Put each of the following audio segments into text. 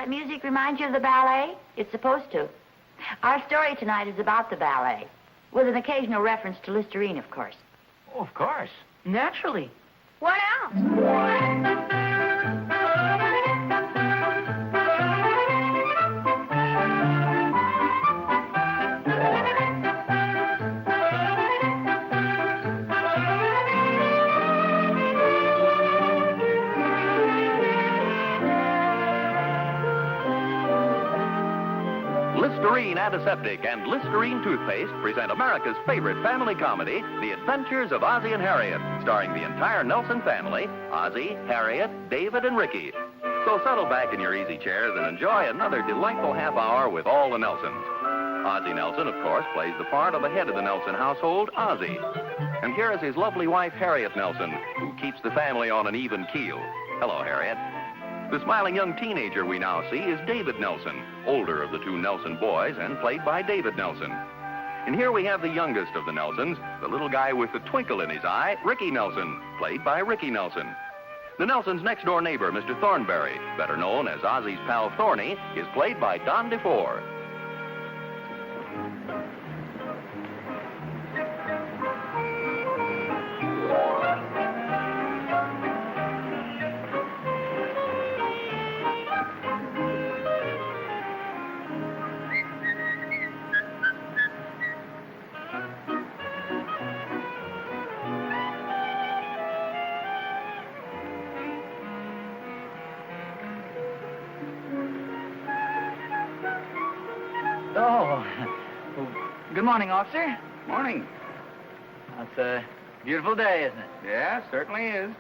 that music remind you of the ballet? It's supposed to. Our story tonight is about the ballet, with an occasional reference to Listerine, of course. Oh, of course. Naturally. What else? Listerine Antiseptic and Listerine Toothpaste present America's favorite family comedy, The Adventures of Ozzie and Harriet, starring the entire Nelson family, Ozzie, Harriet, David, and Ricky. So settle back in your easy chairs and enjoy another delightful half hour with all the Nelsons. Ozzie Nelson, of course, plays the part of the head of the Nelson household, Ozzie. And here is his lovely wife, Harriet Nelson, who keeps the family on an even keel. Hello, Harriet. The smiling young teenager we now see is David Nelson, older of the two Nelson boys and played by David Nelson. And here we have the youngest of the Nelsons, the little guy with the twinkle in his eye, Ricky Nelson, played by Ricky Nelson. The Nelsons' next-door neighbor, Mr. Thornberry, better known as Ozzie's pal Thorny, is played by Don DeFore. Oh, well, good morning, officer. Morning. It's a beautiful day, isn't it? Yeah, certainly is.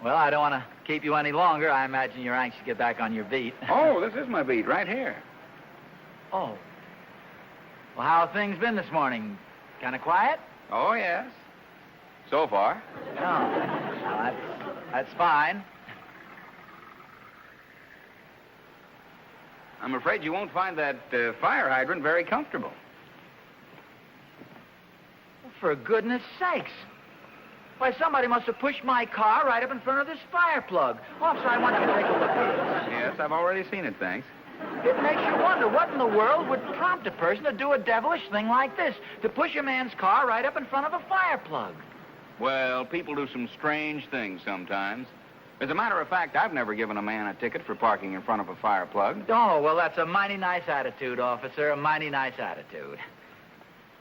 Well, I don't want to keep you any longer. I imagine you're anxious to get back on your beat. Oh, this is my beat right here. Oh. Well, how have things been this morning? Kind of quiet? Oh, yes. So far. Oh, well, that's fine. I'm afraid you won't find that fire hydrant very comfortable. For goodness sakes. Why, somebody must have pushed my car right up in front of this fire plug. Officer, I want you to take a look at Yes, I've already seen it, thanks. it. It makes you wonder what in the world would prompt a person to do a devilish thing like this, to push a man's car right up in front of a fire plug. Well, people do some strange things sometimes. As a matter of fact, I've never given a man a ticket for parking in front of a fire plug. Oh, well, that's a mighty nice attitude, officer, a mighty nice attitude.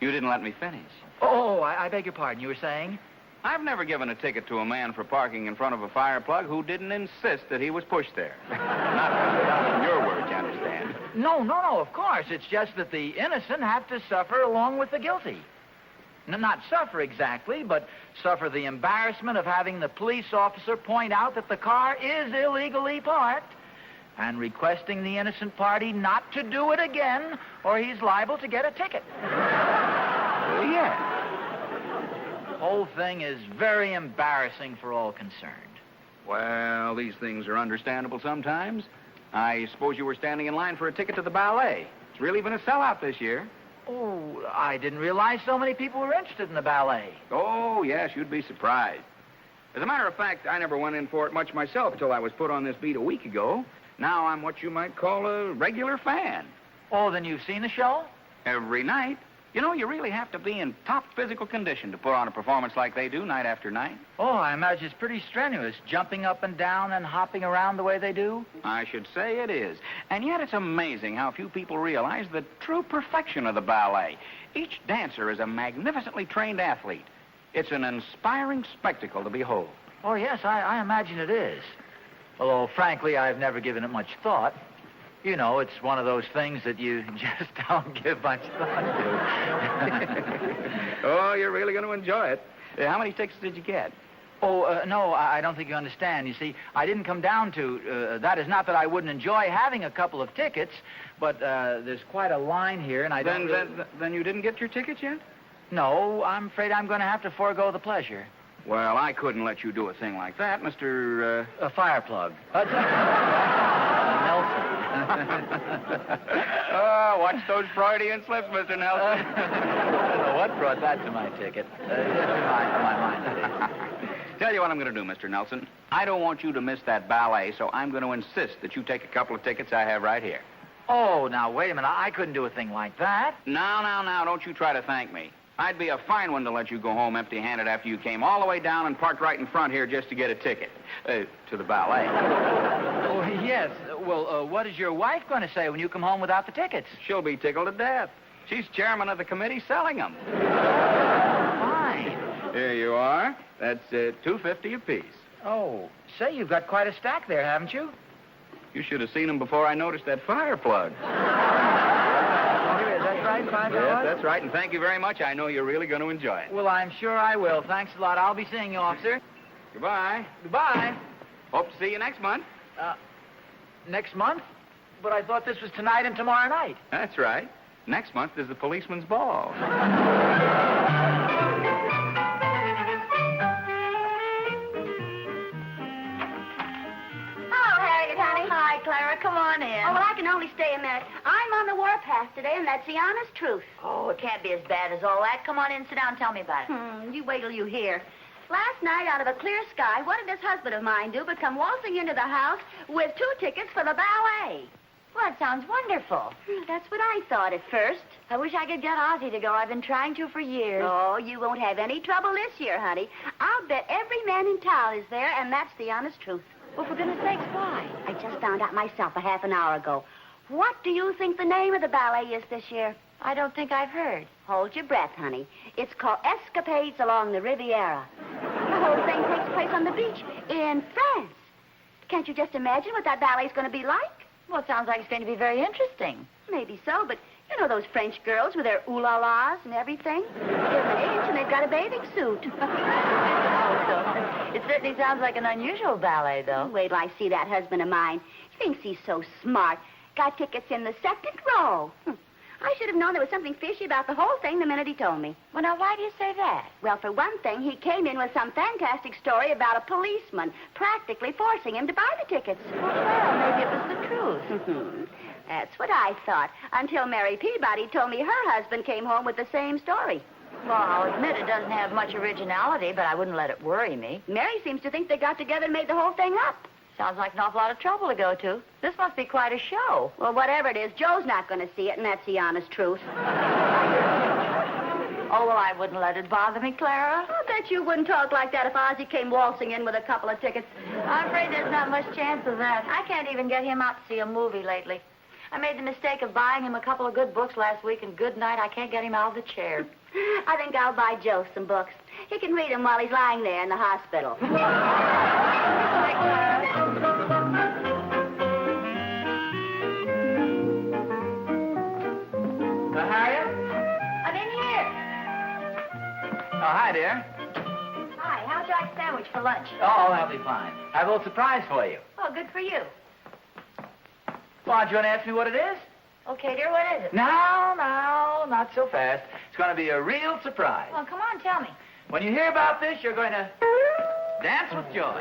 You didn't let me finish. Oh, I beg your pardon. You were saying? I've never given a ticket to a man for parking in front of a fire plug who didn't insist that he was pushed there. Not in your words, you understand. No, of course. It's just that the innocent have to suffer along with the guilty. Not suffer exactly, but suffer the embarrassment of having the police officer point out that the car is illegally parked and requesting the innocent party not to do it again, or he's liable to get a ticket. Yeah. The whole thing is very embarrassing for all concerned. Well, these things are understandable sometimes. I suppose you were standing in line for a ticket to the ballet. It's really been a sellout this year. Oh, I didn't realize so many people were interested in the ballet. Oh, yes, you'd be surprised. As a matter of fact, I never went in for it much myself until I was put on this beat a week ago. Now I'm what you might call a regular fan. Oh, then you've seen the show? Every night. You know, you really have to be in top physical condition to put on a performance like they do night after night. Oh, I imagine it's pretty strenuous, jumping up and down and hopping around the way they do. I should say it is. And yet it's amazing how few people realize the true perfection of the ballet. Each dancer is a magnificently trained athlete. It's an inspiring spectacle to behold. Oh, yes, I imagine it is. Although, frankly, I've never given it much thought. You know, it's one of those things that you just don't give much thought to. Oh, you're really going to enjoy it. How many tickets did you get? Oh, no, I don't think you understand. You see, I didn't come down to... that is not that I wouldn't enjoy having a couple of tickets, but there's quite a line here, and I don't... Then you didn't get your tickets yet? No, I'm afraid I'm going to have to forego the pleasure. Well, I couldn't let you do a thing like that, Mr. A fire plug. Nelson. Oh, watch those Freudian slips, Mr. Nelson. I don't know what brought that to my ticket. My mind, that is. Tell tell you what I'm going to do, Mr. Nelson. I don't want you to miss that ballet, so I'm going to insist that you take a couple of tickets I have right here. Oh, now, wait a minute. I couldn't do a thing like that. Now, don't you try to thank me. I'd be a fine one to let you go home empty-handed after you came all the way down and parked right in front here just to get a ticket to the ballet. Oh, yes. Well, what is your wife going to say when you come home without the tickets? She'll be tickled to death. She's chairman of the committee selling them. Fine. Here you are. That's $2.50 apiece. Oh, say, you've got quite a stack there, haven't you? You should have seen them before I noticed that fire plug. That's right, $5? Yes, that's right, and thank you very much. I know you're really going to enjoy it. Well, I'm sure I will. Thanks a lot. I'll be seeing you, officer. Goodbye. Goodbye. Hope to see you next month. Next month? But I thought this was tonight and tomorrow night. That's right. Next month is the policeman's ball. Hi, Clara. Come on in. Oh, well, I can only stay a minute. I'm on the warpath today, and that's the honest truth. Oh, it can't be as bad as all that. Come on in, sit down, and tell me about it. You wait till you hear. Last night, out of a clear sky, what did this husband of mine do but come waltzing into the house with 2 tickets for the ballet? Well, that sounds wonderful. That's what I thought at first. I wish I could get Ozzie to go. I've been trying to for years. Oh, you won't have any trouble this year, honey. I'll bet every man in town is there, and that's the honest truth. Well, for goodness sakes, why? I just found out myself a half an hour ago. What do you think the name of the ballet is this year? I don't think I've heard. Hold your breath, honey. It's called Escapades Along the Riviera. The whole thing takes place on the beach in France. Can't you just imagine what that ballet's going to be like? Well, it sounds like it's going to be very interesting. Maybe so, but you know those French girls with their ooh-la-las and everything? They're an age and they've got a bathing suit. It certainly sounds like an unusual ballet, though. Wait till I see that husband of mine. He thinks he's so smart. Got tickets in the second row. I should have known there was something fishy about the whole thing the minute he told me. Well, now, why do you say that? Well, for one thing, he came in with some fantastic story about a policeman practically forcing him to buy the tickets. Well, maybe it was the truth. That's what I thought, until Mary Peabody told me her husband came home with the same story. Well, I'll admit it doesn't have much originality, but I wouldn't let it worry me. Mary seems to think they got together and made the whole thing up. Sounds like an awful lot of trouble to go to. This must be quite a show. Well, whatever it is, Joe's not going to see it, and that's the honest truth. Oh, well, I wouldn't let it bother me, Clara. I bet you wouldn't talk like that if Ozzie came waltzing in with a couple of tickets. I'm afraid there's not much chance of that. I can't even get him out to see a movie lately. I made the mistake of buying him a couple of good books last week, and good night, I can't get him out of the chair. I think I'll buy Joe some books. He can read them while he's lying there in the hospital. Harriet? I'm in here. Oh, hi, dear. Hi, how'd you like a sandwich for lunch? Oh, that'll be fine. I have a little surprise for you. Oh, good for you. Well, do you want to ask me what it is? Okay, dear, what is it? No, not so fast. It's going to be a real surprise. Well, come on, tell me. When you hear about this, you're going to dance with joy.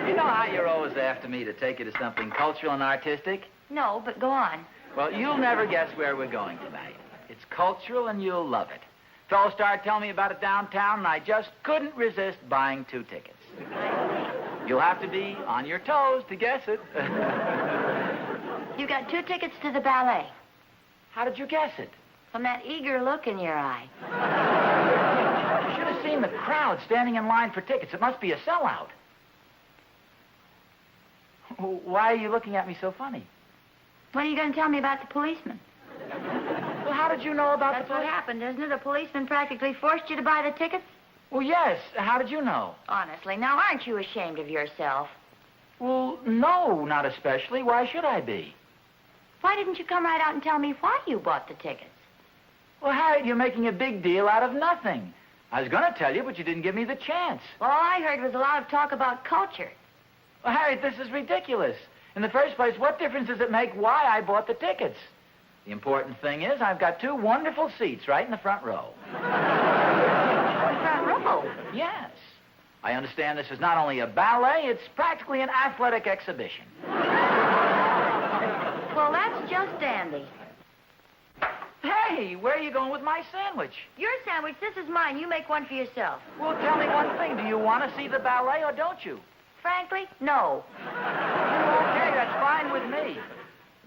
You know how you're always after me to take you to something cultural and artistic? No, but go on. Well, you'll never guess where we're going tonight. It's cultural, and you'll love it. Fellow started telling me about it downtown, and I just couldn't resist buying 2 tickets. You'll have to be on your toes to guess it. You got 2 tickets to the ballet. How did you guess it? From that eager look in your eye. You should have seen the crowd standing in line for tickets. It must be a sellout. Why are you looking at me so funny? When are you going to tell me about the policeman? Well, how did you know about That's the what happened, isn't it? The policeman practically forced you to buy the tickets? Well, yes. How did you know? Honestly, now aren't you ashamed of yourself? Well, no, not especially. Why should I be? Why didn't you come right out and tell me why you bought the tickets? Well, Harriet, you're making a big deal out of nothing. I was going to tell you, but you didn't give me the chance. Well, all I heard was a lot of talk about culture. Well, Harriet, this is ridiculous. In the first place, what difference does it make why I bought the tickets? The important thing is I've got 2 wonderful seats right in the front row. Front row? Yes. I understand this is not only a ballet, it's practically an athletic exhibition. Well, that's just dandy. Harriet! Hey, where are you going with my sandwich? Your sandwich, this is mine. You make one for yourself. Well, tell me one thing. Do you want to see the ballet or don't you? Frankly, no. Okay, that's fine with me.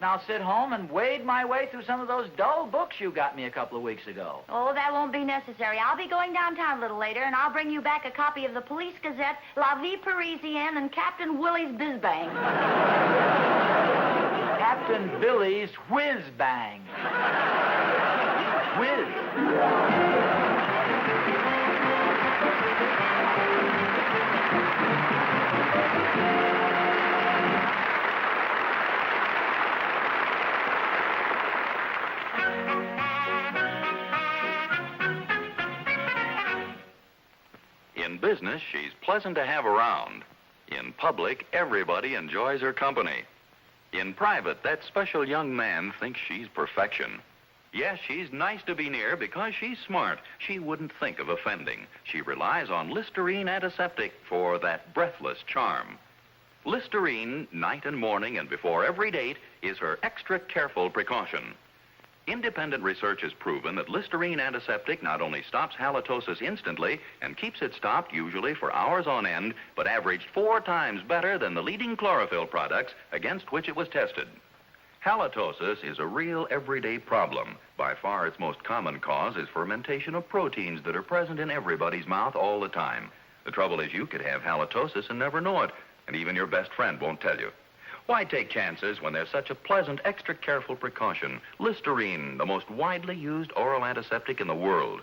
Now sit home and wade my way through some of those dull books you got me a couple of weeks ago. Oh, that won't be necessary. I'll be going downtown a little later, and I'll bring you back a copy of the Police Gazette, La Vie Parisienne, and Captain Willie's Bizbang. Captain Billy's Whiz Bang. Whiz. In business, she's pleasant to have around. In public, everybody enjoys her company. In private, that special young man thinks she's perfection. Yes, she's nice to be near because she's smart. She wouldn't think of offending. She relies on Listerine Antiseptic for that breathless charm. Listerine, night and morning and before every date, is her extra careful precaution. Independent research has proven that Listerine Antiseptic not only stops halitosis instantly and keeps it stopped usually for hours on end, but averaged 4 times better than the leading chlorophyll products against which it was tested. Halitosis is a real everyday problem. By far its most common cause is fermentation of proteins that are present in everybody's mouth all the time. The trouble is you could have halitosis and never know it, and even your best friend won't tell you. Why take chances when there's such a pleasant, extra careful precaution? Listerine, the most widely used oral antiseptic in the world.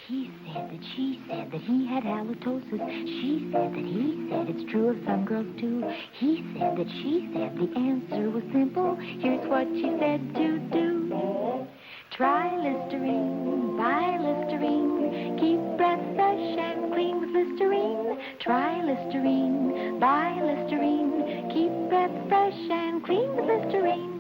He said that she said that he had halitosis. She said that he said it's true of some girls too. He said that she said the answer was simple. Here's what she said to do. Try Listerine, buy Listerine. Keep breath fresh and clean with Listerine. Try Listerine, buy Listerine. Keep breath fresh and clean with Listerine.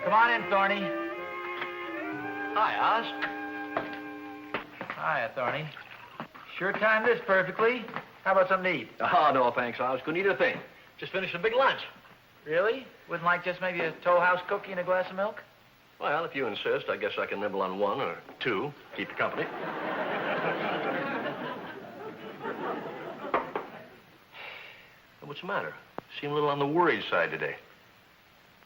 Come on in, Thorny. Hi, Oz. Hiya, Thorny. Sure timed this perfectly. How about something to eat? Oh, no, thanks, Oz. Couldn't eat a thing. Just finished a big lunch. Really? Wouldn't like just maybe a Toll House cookie and a glass of milk? Well, if you insist, I guess I can nibble on 1 or 2. Keep you company. What's the matter? Seem a little on the worried side today.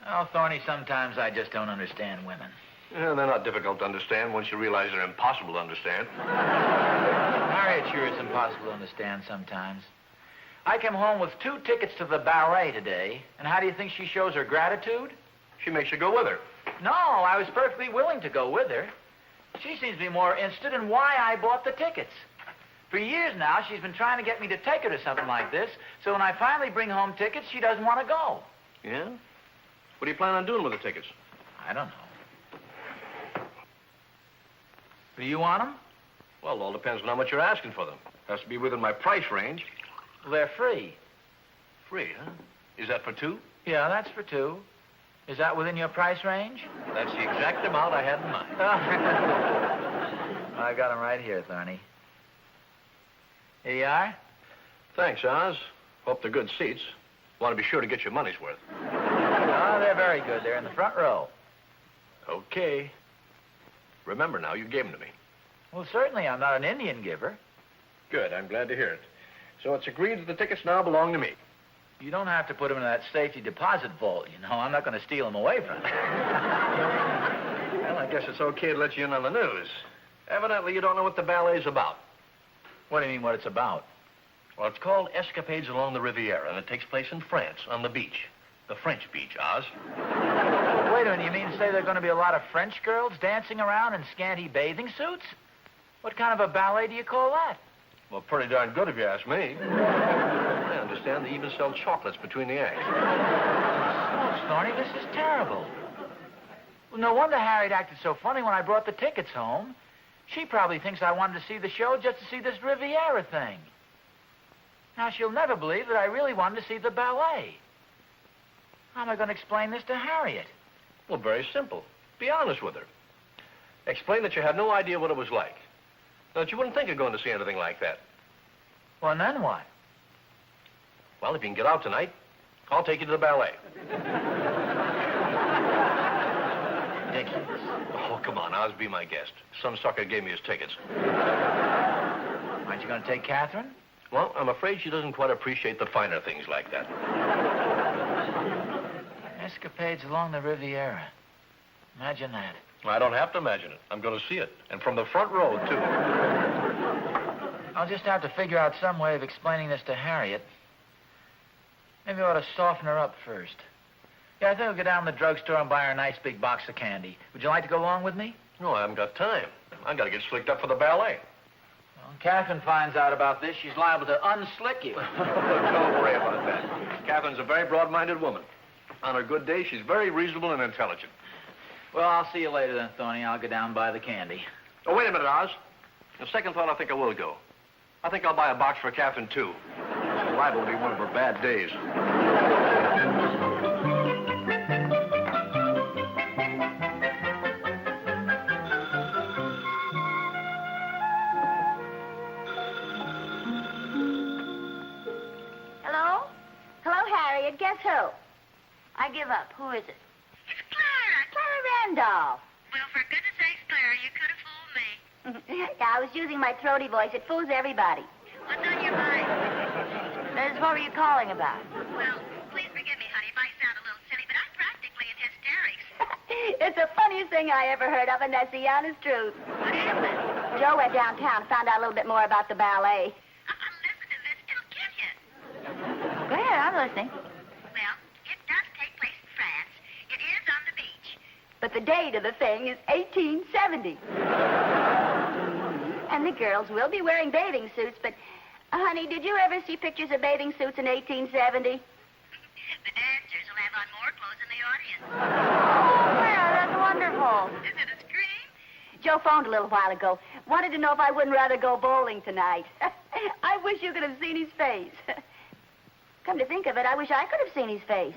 Oh, Thorny, sometimes I just don't understand women. Yeah, they're not difficult to understand once you realize they're impossible to understand. Harriet sure is impossible to understand sometimes. I came home with 2 tickets to the ballet today, and how do you think she shows her gratitude? She makes you go with her. No, I was perfectly willing to go with her. She seems to be more interested in why I bought the tickets. For years now, she's been trying to get me to take her to something like this, so when I finally bring home tickets, she doesn't want to go. Yeah? What do you plan on doing with the tickets? I don't know. Do you want them? Well, it all depends on how much you're asking for them. Has to be within my price range. Well, they're free. Free, huh? Is that for 2? Yeah, that's for 2. Is that within your price range? That's the exact amount I had in mind. I got them right here, Thorny. Here you are. Thanks, Oz. Hope they're good seats. Want to be sure to get your money's worth. Oh, they're very good. They're in the front row. Okay. Remember now, you gave them to me. Well, certainly I'm not an Indian giver. Good. I'm glad to hear it. So it's agreed that the tickets now belong to me. You don't have to put them in that safety deposit vault, you know. I'm not going to steal them away from you. Well, I guess it's okay to let you in on the news. Evidently, you don't know what the ballet's about. What do you mean, what it's about? Well, it's called Escapades Along the Riviera, and it takes place in France, on the beach. The French beach, Oz. Wait a minute, you mean to say there are going to be a lot of French girls dancing around in scanty bathing suits? What kind of a ballet do you call that? Well, pretty darn good if you ask me. I understand they even sell chocolates between the acts. Oh, Thorny, this is terrible. Well, no wonder Harriet acted so funny when I brought the tickets home. She probably thinks I wanted to see the show just to see this Riviera thing. Now, she'll never believe that I really wanted to see the ballet. How am I going to explain this to Harriet? Well, very simple. Be honest with her. Explain that you had no idea what it was like. That you wouldn't think of going to see anything like that. Well, and then what? Well, if you can get out tonight, I'll take you to the ballet. Ridiculous. Oh, come on, Oz, be my guest. Some sucker gave me his tickets. Aren't you going to take Catherine? Well, I'm afraid she doesn't quite appreciate the finer things like that. Escapades along the Riviera. Imagine that. I don't have to imagine it. I'm going to see it. And from the front row, too. I'll just have to figure out some way of explaining this to Harriet. Maybe I ought to soften her up first. Yeah, I think I'll go down to the drugstore and buy her a nice big box of candy. Would you like to go along with me? No, I haven't got time. I've got to get slicked up for the ballet. Well, when Catherine finds out about this, she's liable to unslick you. Don't worry about that. Catherine's a very broad-minded woman. On her good day, she's very reasonable and intelligent. Well, I'll see you later then, Thorny. I'll go down and buy the candy. Oh, wait a minute, Oz. On second thought, I think I will go. I think I'll buy a box for Catherine, too. It's liable to be one of her bad days. Hello? Hello, Harriet. Guess who? I give up. Who is it? It's Clara. Clara Randolph. Well, for goodness sakes, Clara, you could have fooled me. Yeah, I was using my throaty voice. It fools everybody. What's on your mind? Liz, what were you calling about? Well, please forgive me, honey, if I sound a little silly, but I'm practically in hysterics. It's the funniest thing I ever heard of, and that's the honest truth. What happened? Joe went downtown, found out a little bit more about the ballet. Listen to this. It'll kill you. Go ahead, I'm listening. Well, it does take place in France. It is on the beach. But the date of the thing is 1870. And the girls will be wearing bathing suits, but, honey, did you ever see pictures of bathing suits in 1870? The dancers will have on more clothes than the audience. Oh, Clara, that's wonderful. Is it a scream? Joe phoned a little while ago. Wanted to know if I wouldn't rather go bowling tonight. I wish you could have seen his face. Come to think of it, I wish I could have seen his face.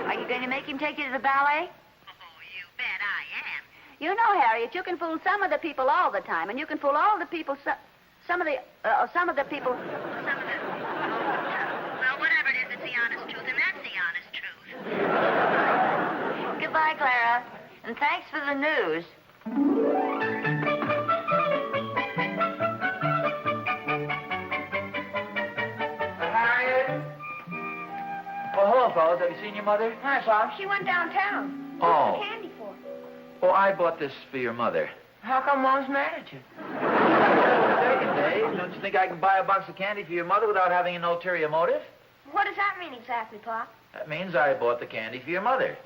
Are you going to make him take you to the ballet? Oh, you bet I am. You know, Harriet, you can fool some of the people all the time, and you can fool all the people, some of the people... Some of the... Well, whatever it is, it's the honest truth, and that's the honest truth. Goodbye, Clara. And thanks for the news. Harriet? Well, hello, fellas. Have you seen your mother? Hi, Bob. She went downtown. Oh. What's the candy for? Well, I bought this for your mother. How come Mom's mad at you? Mistaken, Dave. Don't you think I can buy a box of candy for your mother without having an ulterior motive? What does that mean exactly, Pop? That means I bought the candy for your mother.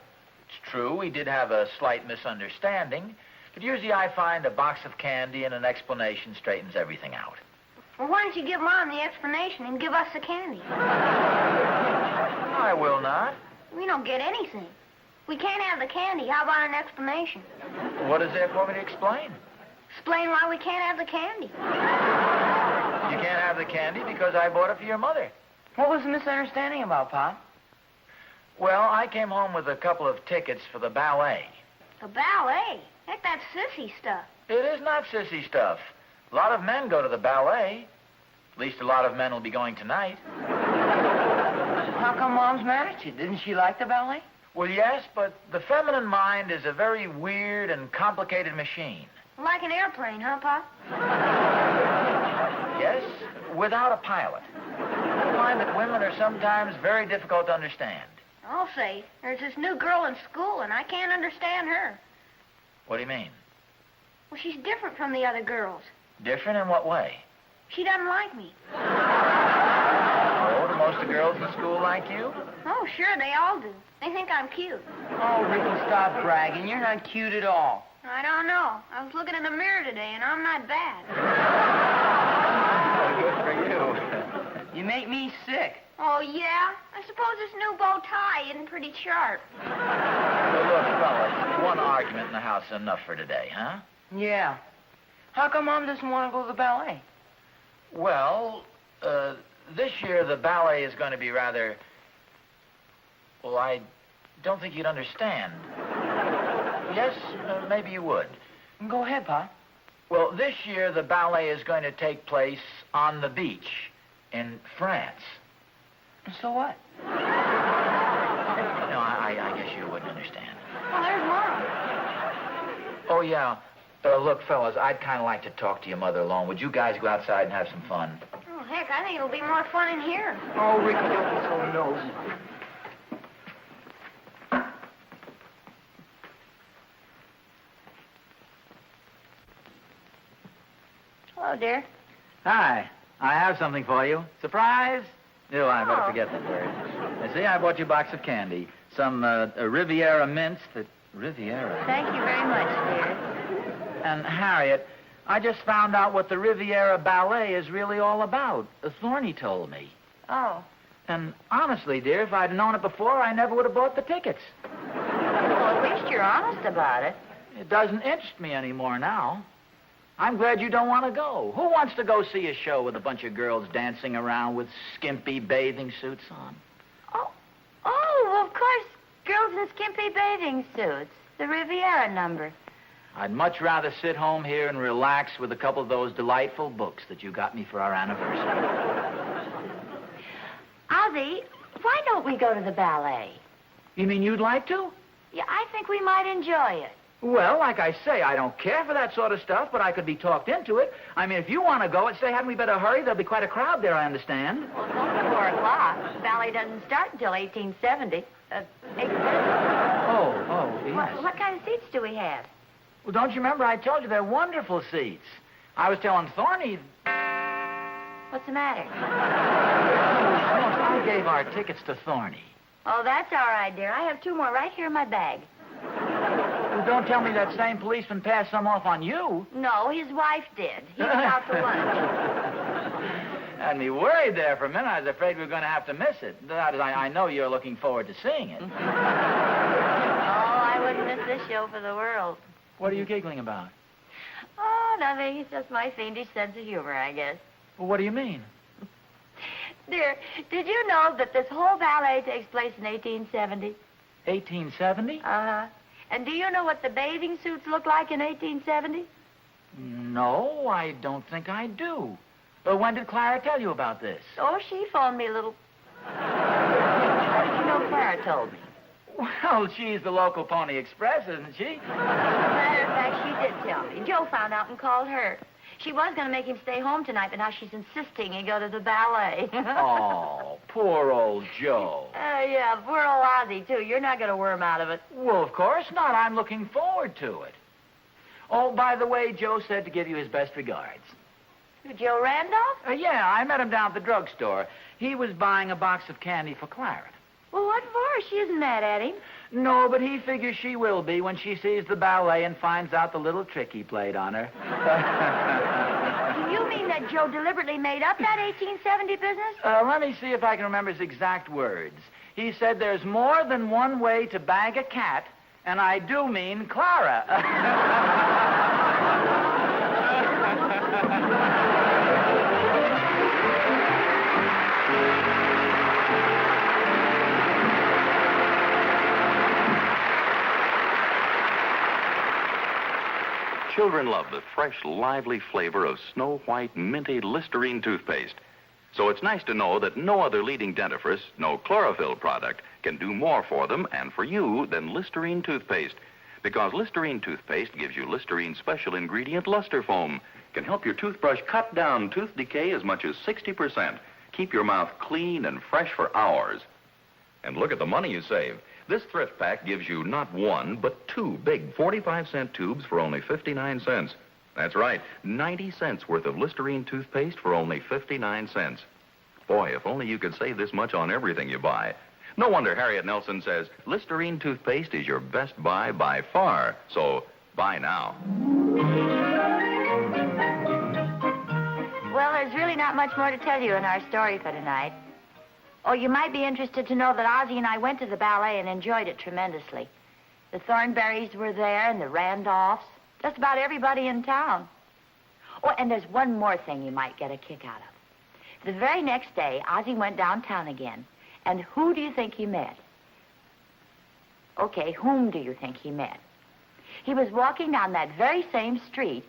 It's true, we did have a slight misunderstanding, but usually I find a box of candy and an explanation straightens everything out. Well, why don't you give Mom the explanation and give us the candy? I will not. We don't get anything. We can't have the candy. How about an explanation? What is there for me to explain? Explain why we can't have the candy. You can't have the candy because I bought it for your mother. What was the misunderstanding about, Pop? Well, I came home with a couple of tickets for the ballet. The ballet? Heck, that's sissy stuff. It is not sissy stuff. A lot of men go to the ballet. At least a lot of men will be going tonight. How come Mom's mad at you? Didn't she like the ballet? Well, yes, but the feminine mind is a very weird and complicated machine. Like an airplane, huh, Pop? Yes, without a pilot. I find that women are sometimes very difficult to understand. I'll say, there's this new girl in school, and I can't understand her. What do you mean? Well, she's different from the other girls. Different in what way? She doesn't like me. Oh, do most of the girls in school like you? Oh, sure, they all do. They think I'm cute. Oh, Ricky, stop bragging. You're not cute at all. I don't know. I was looking in the mirror today, and I'm not bad. Good for you. You make me sick. Oh, yeah? I suppose this new bow tie isn't pretty sharp. Well, look, fellas, one argument in the house is enough for today, huh? Yeah. How come Mom doesn't want to go to the ballet? Well, this year the ballet is going to be rather... Well, I don't think you'd understand. Yes, maybe you would. Go ahead, Pa. Well, this year the ballet is going to take place on the beach in France. So what? No, I guess you wouldn't understand. Well, there's Mom. Oh, yeah. Look, fellas, I'd kind of like to talk to your mother alone. Would you guys go outside and have some fun? Oh, heck, I think it'll be more fun in here. Oh, Ricky, don't be so nosy. Hello, dear. Hi. I have something for you. Surprise? No, I better forget that word. See, I bought you a box of candy. Some Riviera mints that... Riviera? Thank you very much, dear. And Harriet, I just found out what the Riviera Ballet is really all about. Thorny told me. Oh. And honestly, dear, if I'd known it before, I never would have bought the tickets. Well, at least you're honest about it. It doesn't interest me anymore now. I'm glad you don't want to go. Who wants to go see a show with a bunch of girls dancing around with skimpy bathing suits on? Oh, of course. Girls in skimpy bathing suits. The Riviera number. I'd much rather sit home here and relax with a couple of those delightful books that you got me for our anniversary. Ozzie, why don't we go to the ballet? You mean you'd like to? Yeah, I think we might enjoy it. Well, like I say, I don't care for that sort of stuff, but I could be talked into it. I mean, if you want to go, say, hadn't we better hurry? There'll be quite a crowd there, I understand. Well, it's only 4 o'clock. The ballet doesn't start until 1870. 8:30. Oh, yes. What kind of seats do we have? Well, don't you remember I told you they're wonderful seats? I was telling Thorny... What's the matter? I gave our tickets to Thorny. Oh, that's all right, dear. I have 2 more right here in my bag. Well, don't tell me that same policeman passed some off on you. No, his wife did. He was out for lunch. Had me worried there for a minute. I was afraid we were going to have to miss it. That is, I know you're looking forward to seeing it. Oh, I wouldn't miss this show for the world. What are you giggling about? Oh, nothing. It's just my fiendish sense of humor, I guess. Well, what do you mean? Dear, did you know that this whole ballet takes place in 1870? 1870? Uh-huh. And do you know what the bathing suits look like in 1870? No, I don't think I do. When did Clara tell you about this? Oh, she phoned me a little... How did you know Clara told me? Well, she's the local Pony Express, isn't she? As a matter of fact, she did tell me. Joe found out and called her. She was going to make him stay home tonight, but now she's insisting he go to the ballet. Oh, poor old Joe. Yeah, poor old Ozzie, too. You're not going to worm out of it. Well, of course not. I'm looking forward to it. Oh, by the way, Joe said to give you his best regards. Joe Randolph? Yeah, I met him down at the drugstore. He was buying a box of candy for Clara. Well, what for? She isn't mad at him. No, but he figures she will be when she sees the ballet and finds out the little trick he played on her. You mean that Joe deliberately made up that 1870 business? Let me see if I can remember his exact words. He said there's more than one way to bag a cat, and I do mean Clara. Children love the fresh, lively flavor of Snow White minty Listerine toothpaste. So it's nice to know that no other leading dentifrice, no chlorophyll product, can do more for them and for you than Listerine toothpaste. Because Listerine toothpaste gives you Listerine's special ingredient, luster foam, can help your toothbrush cut down tooth decay as much as 60%. Keep your mouth clean and fresh for hours. And look at the money you save. This thrift pack gives you not 1, but 2 big 45-cent tubes for only 59 cents. That's right, 90 cents worth of Listerine toothpaste for only 59 cents. Boy, if only you could save this much on everything you buy. No wonder Harriet Nelson says Listerine toothpaste is your best buy by far. So, buy now. Well, there's really not much more to tell you in our story for tonight. Oh, you might be interested to know that Ozzie and I went to the ballet and enjoyed it tremendously. The Thornberrys were there and the Randolphs. Just about everybody in town. Oh, and there's one more thing you might get a kick out of. The very next day, Ozzie went downtown again. And who do you think he met? Okay, whom do you think he met? He was walking down that very same street.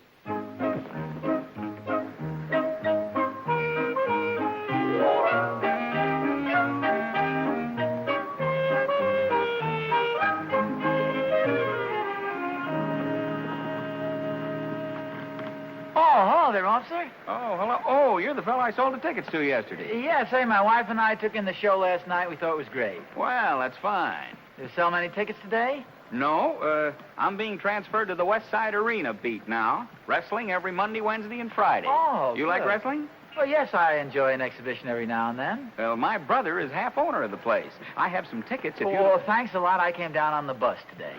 Oh, hello there, officer. Oh, hello. Oh, you're the fellow I sold the tickets to yesterday. Yeah, say, my wife and I took in the show last night. We thought it was great. Well, that's fine. Did you sell many tickets today? No, I'm being transferred to the West Side Arena beat now. Wrestling every Monday, Wednesday, and Friday. Oh, You like good. wrestling? Well, yes, I enjoy an exhibition every now and then. Well, my brother is half owner of the place. I have some tickets if you... Well, thanks a lot. I came down on the bus today.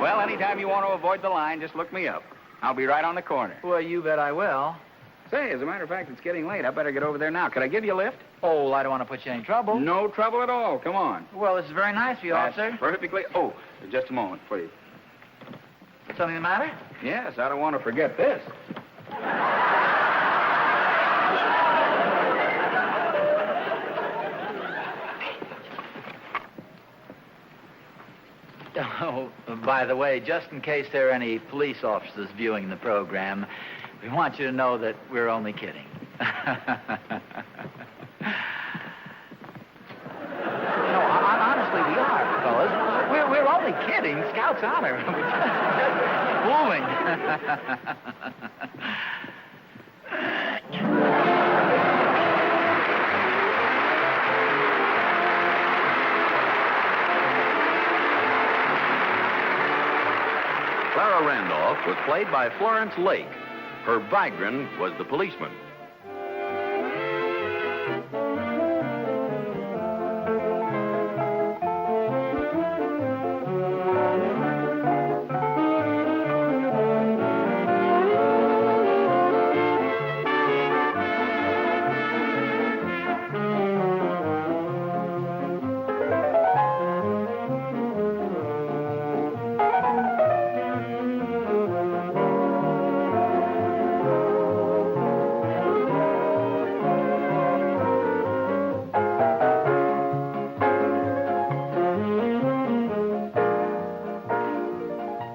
Well, anytime you want to avoid the line, just look me up. I'll be right on the corner. Well, you bet I will. Say, as a matter of fact, it's getting late. I better get over there now. Could I give you a lift? Oh, well, I don't want to put you in any trouble. No trouble at all. Come on. Well, this is very nice of you, That's officer. perfectly... Oh, just a moment, please. Something the matter? Yes, I don't want to forget this. Oh, by the way, just in case there are any police officers viewing the program, we want you to know that we're only kidding. No, honestly, we are, fellas. We're only kidding. Scout's honor. Fooling. Clara Randolph was played by Florence Lake. Her Vigran was the policeman.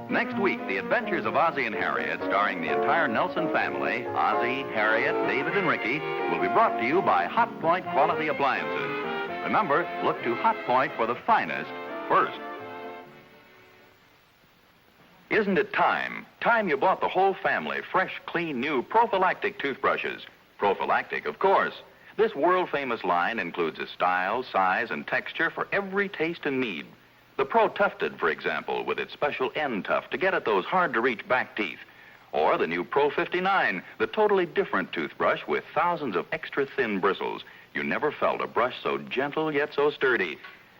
Next week, The Adventures of Ozzie and Harriet, starring the entire Nelson family, Ozzie, Harriet, David, and Ricky, will be brought to you by Hot Point Quality Appliances. Remember, look to Hot Point for the finest first. Isn't it time? Time you bought the whole family fresh, clean, new prophylactic toothbrushes. Prophylactic, of course. This world-famous line includes a style, size, and texture for every taste and need. The Pro Tufted, for example, with its special end tuft to get at those hard-to-reach back teeth. Or the new Pro 59, the totally different toothbrush with thousands of extra thin bristles. You never felt a brush so gentle yet so sturdy.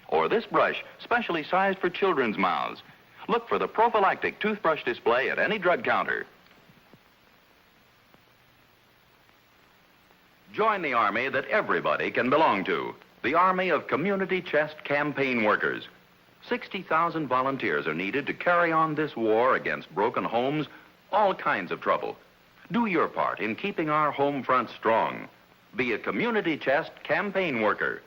Or this brush, specially sized for children's mouths. Look for the prophylactic toothbrush display at any drug counter. Join the army that everybody can belong to. The Army of Community Chest Campaign Workers. 60,000 volunteers are needed to carry on this war against broken homes, all kinds of trouble. Do your part in keeping our home front strong. Be a Community Chest Campaign Worker.